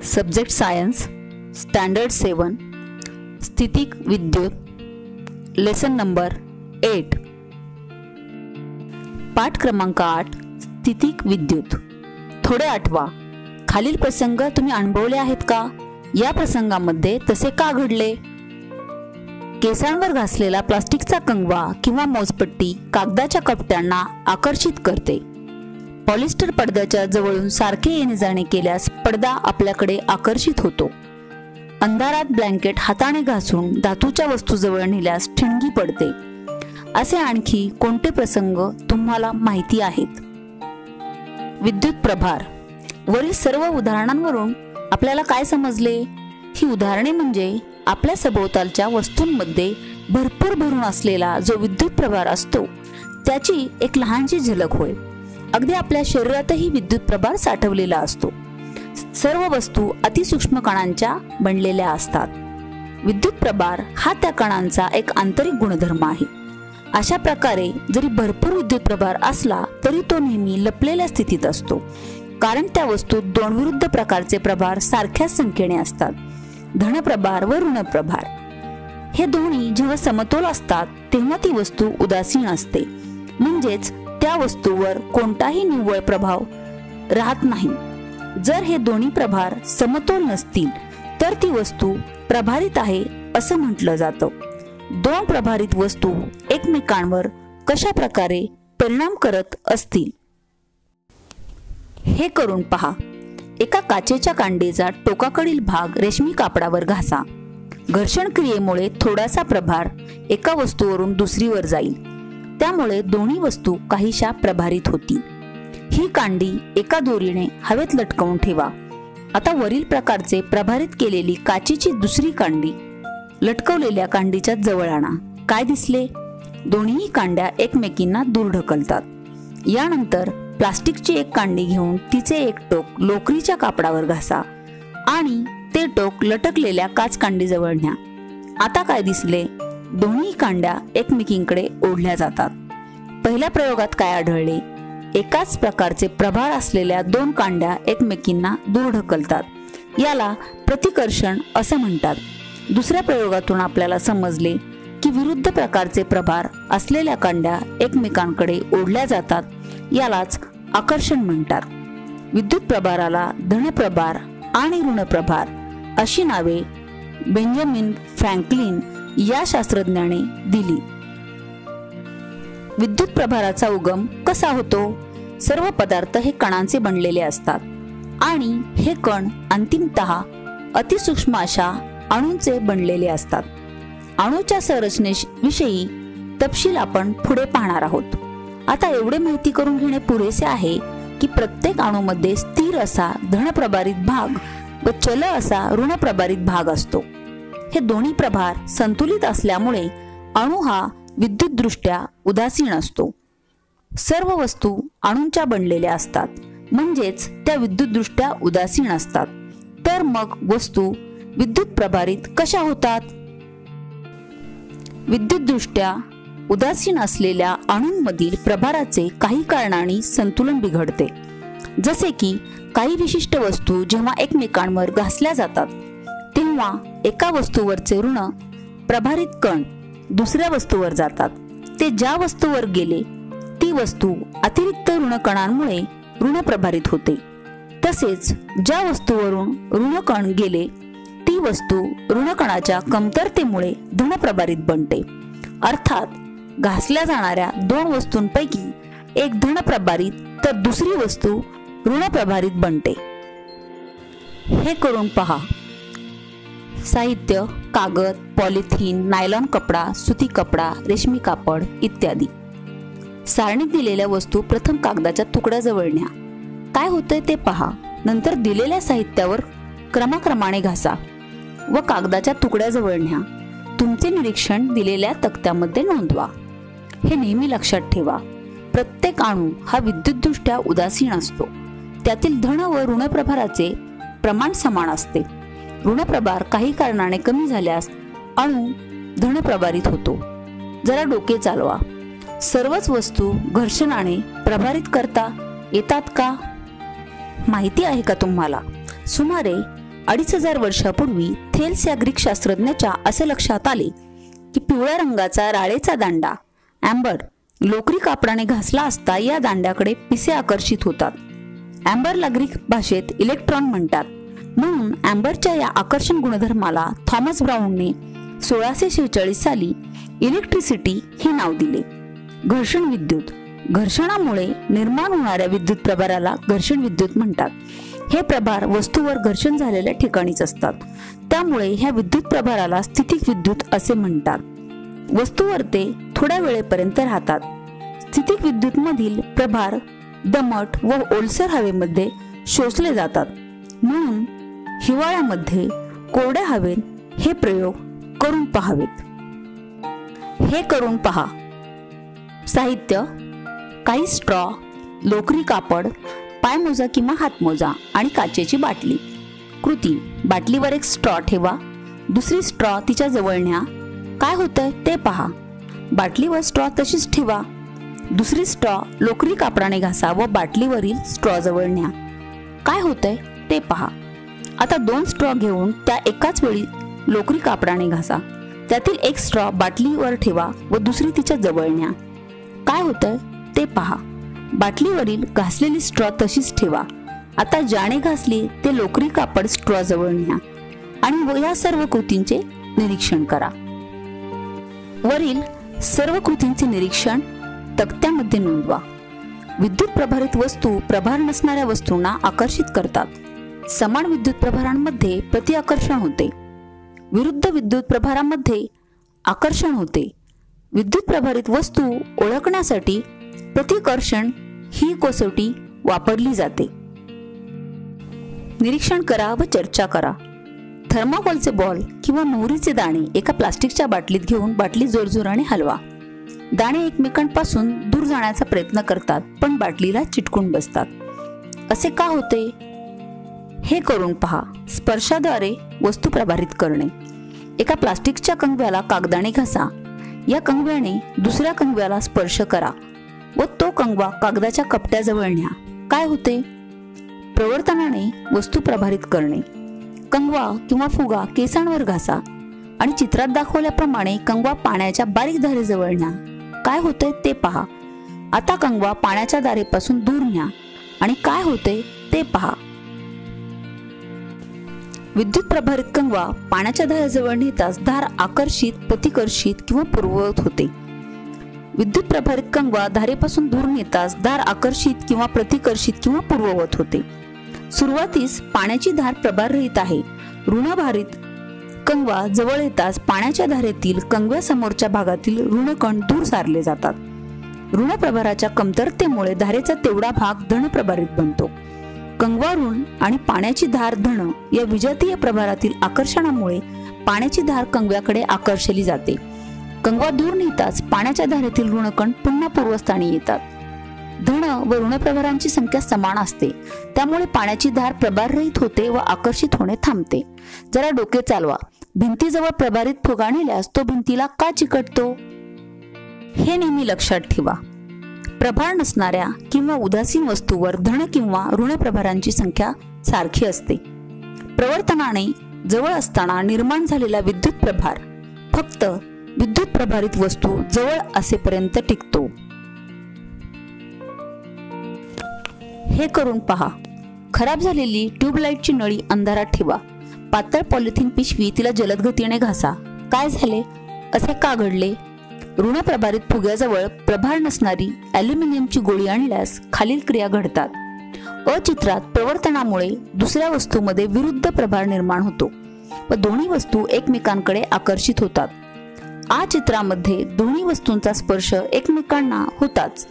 Subject science, standard 7, स्थितिक विद्युत, lesson number 8, पाठ क्रमांक 8, स्थितिक विद्युत. थोडे आठवा. खालील प्रसंग तुम्ही अनुभवले आहेत का? या प्रसंगामध्ये तसे का घडले? केसांवर घासलेला प्लास्टिकचा कंगवा किंवा मोजपट्टी कागदाच्या कपट्यांना आकर्षित करते. पॉलिस्टर पडद्याच्या जवळून सारखे येणे जाणे केल्यास पडदा आपल्याकडे आकर्षित होतो. अंधारात ब्लँकेट हाताने घासून धातूच्या वस्तूजवळ नेल्यास ठिणगी पडते. असे आणखी कोणते प्रसंग तुम्हाला माहिती आहेत? विद्युत प्रभार. वरील सर्व उदाहरणांवरून आपल्याला काय समजले? ही उदाहरणे म्हणजे आपल्या सभोवतालच्या वस्तूंमध्ये भरपूर भरून असलेला जो विद्युत प्रभार असतो त्याची एक लहानशी झलक होय. अगदी आपल्या शरीरातही विद्युत प्रभार साठवलेला असतो. सर्व वस्तू अतिसूक्ष्म कणांच्या बनलेल्या असतात. विद्युत प्रभार हा त्या कणांचा एक आंतरिक गुणधर्म आहे. अशा प्रकारे जरी भरपूर विद्युत प्रभार असला तरी तो नेहमी लपलेल्या स्थितीत असतो, कारण त्या वस्तूत दोन विरुद्ध प्रकारचे प्रभार सारख्याच संख्येने असतात, धनप्रभार व ऋणप्रभार. हे दोन्ही जेव्हा समतोल असतात तेव्हा ती वस्तू उदासीन असते, म्हणजेच त्या वस्तूवर कोणताही निव्वळ प्रभाव राहत नाही. जर हे दोन्ही प्रभार समतोल नसतील तर ती वस्तू प्रभारित आहे असं म्हटलं जातं. दोन प्रभारित वस्तू एकमेकांवर कशा प्रकारे परिणाम करत असतील हे करून पहा. एका काचेच्या कांडीचा टोकाकडील भाग रेशमी कापडावर घासा. घर्षण क्रियेमुळे थोडासा प्रभार एका वस्तूवरून दुसरीवर जाईल, त्यामुळे दोन्ही वस्तू काहीशा प्रभारित होतील. ही कांडी एका दोरीने हवेत लटकवून ठेवा. आता वरील प्रकारचे प्रभारित केलेली काचेची दुसरी कांडी लटकवलेल्या कांडीच्या जवळ आणा. काय दिसले? दोन्ही कांड्या एकमेकींना दूर ढकलतात. यानंतर प्लास्टिकची एक कांडी घेऊन तिचे एक टोक लोकरीच्या कापडावर घासा आणि ते टोक लटकलेल्या काचकांडीजवळ न्या. आता काय दिसले? दोन्ही कांड्या एकमेकींकडे ओढल्या जातात. पहिल्या प्रयोगात काय आढळले? एकाच प्रकारचे प्रभार असलेल्या दोन कांड्या एकमेकींना दूर ढकलतात. याला प्रतिकर्षण असं म्हणतात. दुसऱ्या प्रयोगातून आपल्याला समजले की विरुद्ध प्रकारचे प्रभार असलेल्या कांड्या एकमेकांकडे ओढल्या जातात. यालाच आकर्षण म्हणतात. विद्युत प्रभाराला धनप्रभार आणि ऋणप्रभार अशी नावे बेंजामिन फ्रँकलिन या शास्त्रज्ञाने दिली. विद्युत प्रभाराचा उगम कसा होतो? सर्व पदार्थ हे कणांचे बनलेले असतात आणि हे कण अंतिमतः अतिसूक्ष्म अशा अणूंचे बनलेले असतात. अणूच्या संरचनेविषयी तपशील आपण पुढे पाहणार आहोत. आता एवढे माहिती करून घेणे पुरेसे आहे की प्रत्येक अणूमध्ये स्थिर असा धनप्रभारित भाग व चल असा ऋणप्रभारित भाग असतो. हे दोन्ही प्रभार संतुलित असल्यामुळे अणू हा विद्युतदृष्ट्या उदासीन असतो. सर्व वस्तू अणूंच्या बनलेल्या असतात, म्हणजेच त्या विद्युतदृष्ट्या उदासीन असतात. तर मग वस्तू विद्युत प्रभारित कशा होतात? विद्युतदृष्ट्या उदासीन असलेल्या अणूंमधील प्रभाराचे काही कारणांनी संतुलन बिघडते. जसे की काही विशिष्ट वस्तू जेव्हा एकमेकांवर घासल्या जातात तेव्हा एका वस्तूवरचे ऋण प्रभारित कण दुसऱ्या वस्तूवर जातात. ते ज्या वस्तूवर गेले ती वस्तू अतिरिक्त ऋणकणांमुळे ऋणप्रभारित होते. तसेच ज्या वस्तूवरून ऋणकण गेले ती वस्तू ऋणकणाच्या कमतरतेमुळे धनप्रभारित बनते. अर्थात घासल्या जाणाऱ्या दोन वस्तूंपैकी एक धनप्रभारित तर दुसरी वस्तू ऋणप्रभारित बनते. हे करून पहा. साहित्य: कागद, पॉलिथिन, नायलॉन कपडा, सुती कपडा, रेशमी कापड इत्यादी. सारणीत दिलेल्या वस्तू प्रथम कागदाच्या तुकड्याजवळ न्या. काय होतंय ते पहा. नंतर दिलेल्या साहित्यावर क्रमाक्रमाने घासा व कागदाच्या तुकड्याजवळ न्या. तुमचे निरीक्षण दिलेल्या तक्त्यामध्ये नोंदवा. हे नेहमी लक्षात ठेवा, प्रत्येक अणू हा विद्युतदृष्ट्या उदासीन असतो. त्यातील धन व ऋणप्रभाराचे प्रमाण समान असते. ऋणप्रभार काही कारणाने कमी झाल्यास अणू धनप्रभारित होतो. जरा डोके चालवा. सर्वच वस्तू घर्षणाने प्रभारित करता येतात का? माहिती आहे का तुम्हाला? सुमारे 2500 वर्षापूर्वी थेल्स या ग्रीक शास्त्रज्ञाच्या असे लक्षात आले की पिवळ्या रंगाचा राळेचा दांडा ॲम्बर लोकरी कापडाने घासला असता या दांड्याकडे पिसे आकर्षित होतात. ॲम्बरला ग्रीक भाषेत इलेक्ट्रॉन म्हणतात. म्हणून ॲम्बरच्या या आकर्षण गुणधर्माला थॉमस ब्राउनने 1646 साली इलेक्ट्रिसिटी हे नाव दिले. घर्षण विद्युत घर्षणामुळे निर्माण होणाऱ्या विद्युत प्रभाराला घर्षण विद्युत म्हणतात. हे प्रभार वस्तूवर घर्षण झालेल्या ठिकाणीच असतात. त्यामुळे ह्या विद्युत प्रभाराला स्थितिक विद्युत असे म्हणतात. वस्तूवर ते थोड्या वेळेपर्यंत राहतात. स्थितिक विद्युत मधील प्रभार दमट व ओलसर हवेमध्ये शोषले जातात. म्हणून हिवाळ्यामध्ये कोरड्या हवेत हे प्रयोग करून पहावेत. हे करून पहा. साहित्य: काही स्ट्रॉ, लोकरी कापड, पायमोजा किंवा हातमोजा आणि काचेची बाटली. कृती: बाटलीवर एक स्ट्रॉ ठेवा, दुसरी स्ट्रॉ तिच्या जवळ न्या. काय होतंय ते पहा. बाटलीवर स्ट्रॉ तशीच ठेवा, दुसरी स्ट्रॉ लोकरी कापडाने घासा व बाटलीवरील स्ट्रॉ जवळ न्या. काय होतंय ते पहा. आता 2 स्ट्रॉ घेऊन त्या एकाच वेळी लोकरी कापडाने घासा. त्यातील एक स्ट्रॉ बाटलीवर ठेवा व दुसरी तिच्या जवळ न्या. काय होतंय ते पहा. बाटलीवरील घासलेली स्ट्रॉ तशीच ठेवा. आता ज्याने घासली ते लोकरी कापड स्ट्रॉ जवळ न्या आणि या सर्व कृतींचे निरीक्षण करा. वरील सर्व कृतींचे निरीक्षण तक्त्यामध्ये नोंदवा. विद्युत प्रभारित वस्तू प्रभार नसणाऱ्या वस्तूंना आकर्षित करतात. समान विद्युत प्रभारांमध्ये प्रतिआकर्षण होते. विरुद्ध विद्युत प्रभारामध्ये आकर्षण होते. विद्युत प्रभारित वस्तू ओळखण्यासाठी प्रतिकर्षण ही कसोटी वापरली जाते. निरीक्षण करा व चर्चा करा. थर्माकोलचे बॉल किंवा मोहरीचे दाणे एका प्लास्टिकच्या बाटलीत घेऊन बाटली जोरजोराने हलवा. दाणे एकमेकांपासून दूर जाण्याचा प्रयत्न करतात पण बाटलीला चिटकून बसतात. असे का होते हे करून पहा. स्पर्शाद्वारे वस्तू प्रभारित करणे. एका प्लास्टिकच्या कंगव्याला कागदाने घासा. या कंगव्याने दुसऱ्या कंगव्याला स्पर्श करा व तो कंगवा कागदाच्या कपट्याजवळ न्या. काय होते? प्रवर्तनाने वस्तू प्रभारित करणे. कंगवा किंवा फुगा केसांवर घासा आणि चित्रात दाखवल्याप्रमाणे कंगवा पाण्याच्या बारीक धारेजवळ न्या. काय होते ते पहा. आता कंगवा पाण्याच्या धारेपासून दूर न्या आणि काय होते ते पहा. विद्युत प्रभारित कंगवा पाण्याच्या धारेजवळ नेताच धार आकर्षित, प्रतिकर्षित किंवा पूर्ववत होते. विद्युत प्रभारित कंगवा धारेपासून दूर नेताच धार आकर्षित किंवा प्रतिकर्षित किंवा पूर्ववत होते. सुरुवातीस पाण्याची धार प्रभाररहित आहे. ऋणभारित कंगवा जवळ येताच पाण्याच्या धारेतील कंगव्या समोरच्या भागातील ऋणकण दूर सारले जातात. ऋणप्रभाराच्या कमतरतेमुळे धारेचा तेवढा भाग धनप्रभारित बनतो. कंगवा ऋण आणि पाण्याची धार धन या विजातीय प्रभारातील आकर्षणामुळे पाण्याची धार कंगव्याकडे आकर्षली जाते. कंगवा दूर नेताच पाण्याच्या धारेतील ऋणकण पुन्हा पूर्वस्थानी येतात. धन व ऋणप्रभारांची संख्या समान असते, त्यामुळे पाण्याची धार प्रभाररहित होते व आकर्षित होणे थांबते. जरा डोके चालवा. भिंतीजवळ प्रभारित फुगा नेल्यास तो भिंतीला का चिकटतो हे नेहमी लक्षात ठेवा. प्रभार नसणाऱ्या किंवा उदासीन वस्तूवर धन किंवा ऋण प्रभारांची संख्या सारखी असते. प्रवर्तनाने जवळ असताना निर्माण झालेला विद्युत प्रभार फक्त विद्युत प्रभारित वस्तू जवळ असेपर्यंत टिकतो. हे करून पहा. खराब झालेली ट्यूबलाईटची नळी अंधारात ठेवा. पातळ पॉलिथिन पिशवी तिला जलद गतीने घासा. काय झाले? असे का घडले? ऋणप्रभारित फुग्याजवळ प्रभार नसणारी ॲल्युमिनियमची गोळी आणल्यास खालील क्रिया घडतात. अचित्रात प्रवर्तनामुळे दुसऱ्या वस्तूमध्ये विरुद्ध प्रभार निर्माण होतो व दोन्ही वस्तू एकमेकांकडे आकर्षित होतात. आ चित्रामध्ये दोन्ही वस्तूंचा स्पर्श एकमेकांना होताच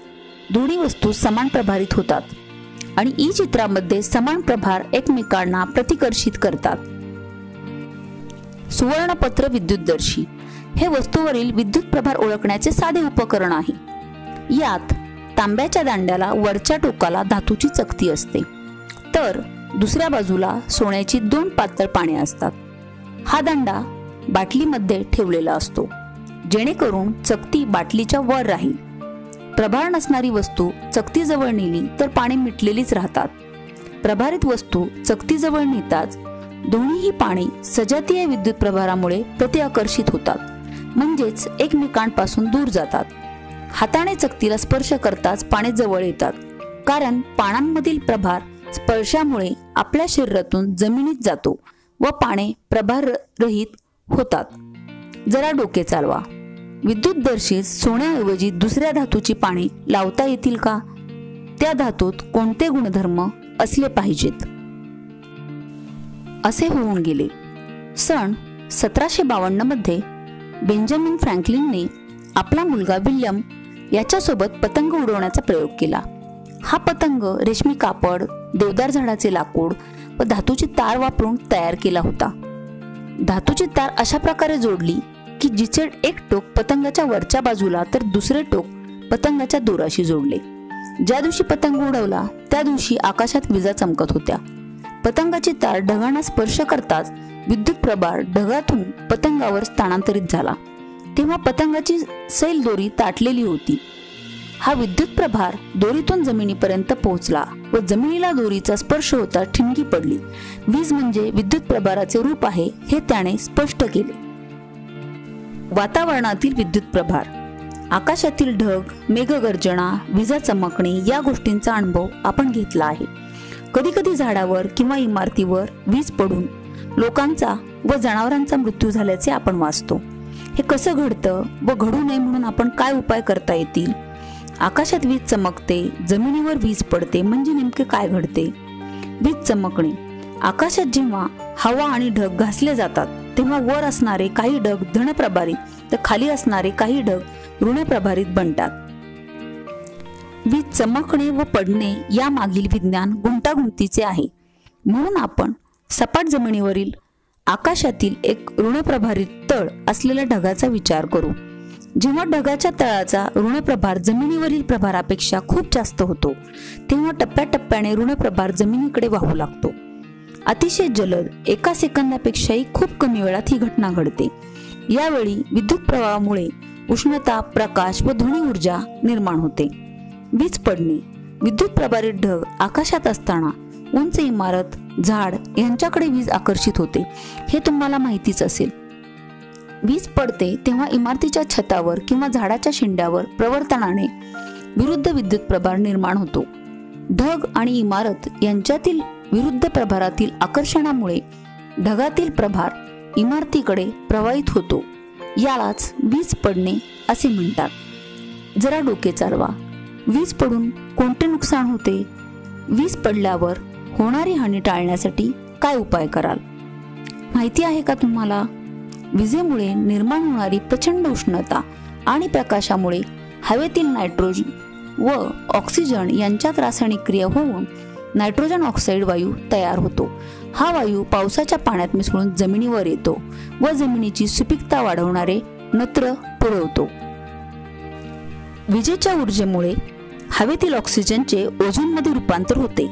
दोन्ही वस्तू समान प्रभारित होतात आणि ई चित्रामध्ये समान प्रभार एकमेकांना प्रतिकर्षित करतात. सुवर्णपत्र विद्युतदर्शी हे वस्तूवरील विद्युत प्रभार ओळखण्याचे साधे उपकरण आहे. यात तांब्याच्या दांड्याला वरच्या टोकाला धातूची चकती असते तर दुसऱ्या बाजूला सोन्याची 2 पातळ पाने असतात. हा दांडा बाटलीमध्ये ठेवलेला असतो जेणेकरून चकती बाटलीच्या वर राहील. प्रभार नसणारी वस्तू चकतीजवळ नेली तर पाने मिटलेलीच राहतात. प्रभारित वस्तू चकतीजवळ नेताच दोन्हीही पाने सजातीय विद्युत प्रभारामुळे प्रतिआकर्षित होतात, म्हणजेच एकमेकांपासून दूर जातात. हाताने चकतीला स्पर्श करताच पाने जवळ येतात, कारण पानांमधील प्रभार स्पर्शामुळे आपल्या शरीरातून जमिनीत जातो व पाने प्रभाररहित होतात. जरा डोके चालवा. विद्युतदर्शीत सोन्याऐवजी दुसऱ्या धातूची पाने लावता येतील का? त्या धातूत कोणते गुणधर्म असले पाहिजेत? असे होऊन गेले. सन 1752 मध्ये बेंजामिन फ्रँकलिनने आपला मुलगा विल्यम याच्यासोबत पतंग उडवण्याचा प्रयोग केला. हा पतंग रेशमी कापड, देवदार झाडाचे लाकूड व धातूची तार वापरून तयार केला होता. धातूची तार अशा प्रकारे जोडली की जिचे एक टोक पतंगाच्या वरच्या बाजूला तर दुसरे टोक पतंगाच्या दोराशी जोडले. ज्या दिवशी पतंग उडवला त्या दिवशी आकाशात विजा चमकत होत्या. पतंगाची तार ढगांना स्पर्श करताच विद्युत प्रभार ढगातून पतंगावर स्थानांतरित झाला. तेव्हा पतंगाची सैल दोरी ताटलेली होती. हा विद्युत प्रभार दोरीतून जमिनीपर्यंत पोहोचला व जमिनीला दोरीचा स्पर्श होता ठिणगी पडली. वीज म्हणजे विद्युत प्रभाराचे रूप आहे हे त्याने स्पष्ट केले. वातावरणातील विद्युत प्रभार. आकाशातील ढग, मेघगर्जना, विजा चमकणे या गोष्टींचा अनुभव आपण घेतला आहे. कधी कधी झाडावर किंवा इमारतीवर वीज पडून लोकांचा व जनावरांचा मृत्यू झाल्याचे आपण वाचतो. हे कसं घडतं व घडू नये म्हणून आपण काय उपाय करता येतील? आकाशात वीज चमकते, जमिनीवर वीज पडते म्हणजे नेमके काय घडते? वीज चमकणे. आकाशात जेव्हा हवा आणि ढग घासले जातात तेव्हा वर असणारे काही ढग धनप्रभारित तर खाली असणारे काही ढग ऋणप्रभारित बनतात. वीज चमकणे व पडणे या मागील विज्ञान गुंतागुंतीचे आहे, म्हणून आपण सपाट जमिनीवरील आकाशातील एक ऋणप्रभारित तळ असलेल्या ढगाचा विचार करू. जेव्हा ढगाच्या तळाचा ऋणप्रभार जमिनीवरील प्रभारापेक्षा खूप जास्त होतो तेव्हा टप्प्याटप्प्याने ऋणप्रभार जमिनीकडे वाहू लागतो. अतिशय जलद 1 सेकंदापेक्षाही खूप कमी वेळात ही घटना घडते. यावेळी विद्युत प्रवाहामुळे उष्णता, प्रकाश व ध्वनी ऊर्जा निर्माण होते. वीज पडणे. विद्युत प्रभारित ढग आकाशात असताना उंच इमारत, झाड यांच्याकडे वीज आकर्षित होते हे तुम्हाला माहितीच असेल. वीज पडते तेव्हा इमारतीच्या छतावर किंवा झाडाच्या शेंड्यावर प्रवर्तनाने विरुद्ध विद्युत प्रभार निर्माण होतो. ढग आणि इमारत यांच्यातील विरुद्ध प्रभारातील आकर्षणामुळे ढगातील प्रभार इमारतीकडे प्रवाहित होतो. यालाच वीज पडणे असे म्हणतात. जरा डोके चालवा. वीज पडून कोणते नुकसान होते? वीज पडल्यावर होणारी हानी टाळण्यासाठी काय उपाय कराल? माहिती आहे का तुम्हाला? विजेमुळे निर्माण होणारी प्रचंड उष्णता आणि प्रकाशामुळे हवेतील नायट्रोजन व ऑक्सिजन यांच्यात रासायनिक क्रिया होऊन नायट्रोजन ऑक्साईड वायू तयार होतो. हा वायू पावसाच्या पाण्यात मिसळून जमिनीवर येतो व जमिनीची सुपीकता वाढवणारे नत्र पुरवतो. विजेच्या ऊर्जेमुळे हवेतील ऑक्सिजनचे ओझोनमध्ये रूपांतर होते.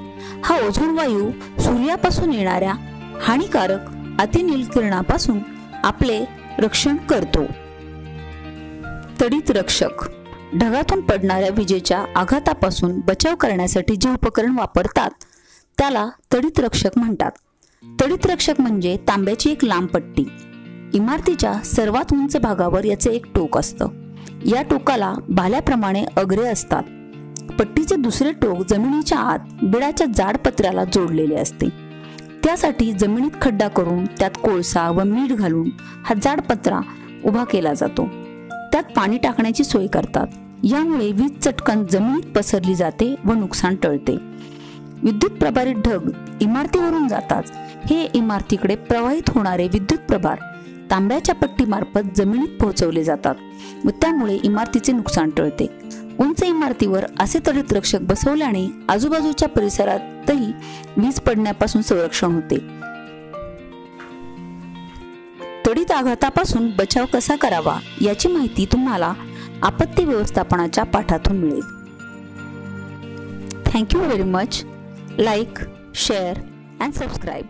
हा ओझोन वायू सूर्यापासून येणाऱ्या हानिकारक अतिनील किरणापासून आपले रक्षण करतो. तडित रक्षक. ढगातून पडणाऱ्या विजेच्या आघातापासून बचाव करण्यासाठी जे उपकरण वापरतात त्याला तडित रक्षक म्हणतात. तडित रक्षक म्हणजे तांब्याची एक लांब पट्टी. इमारतीच्या सर्वात उंच भागावर याचे एक टोक असतं. या टोकाला भाल्याप्रमाणे अग्रे असतात. पट्टीचे दुसरे टोक जमिनीच्या आत बिडाच्या जाड पत्र्याला जोडलेले असते. त्यासाठी जमिनीत खड्डा करून त्यात कोळसा व मीठ घालून हा जाड पत्रा उभा केला जातो. त्यात पाणी टाकण्याची सोय करतात. यामुळे वीज चटकन जमिनीत पसरली जाते व नुकसान टळते. विद्युत प्रभारित ढग इमारतीवरून जाताच हे इमारतीकडे प्रवाहित होणारे विद्युत प्रभार तांब्याच्या पट्टीमार्फत जमिनीत पोहोचवले जातात व त्यामुळे इमारतीचे नुकसान टळते. उंच इमारतीवर असे तडित रक्षक बसवल्याने आजूबाजूच्या परिसरातही वीज पडण्यापासून संरक्षण होते. तडित आघातापासून बचाव कसा करावा याची माहिती तुम्हाला आपत्ती व्यवस्थापनाच्या पाठातून मिळेल. Thank you very much. Like, share and subscribe.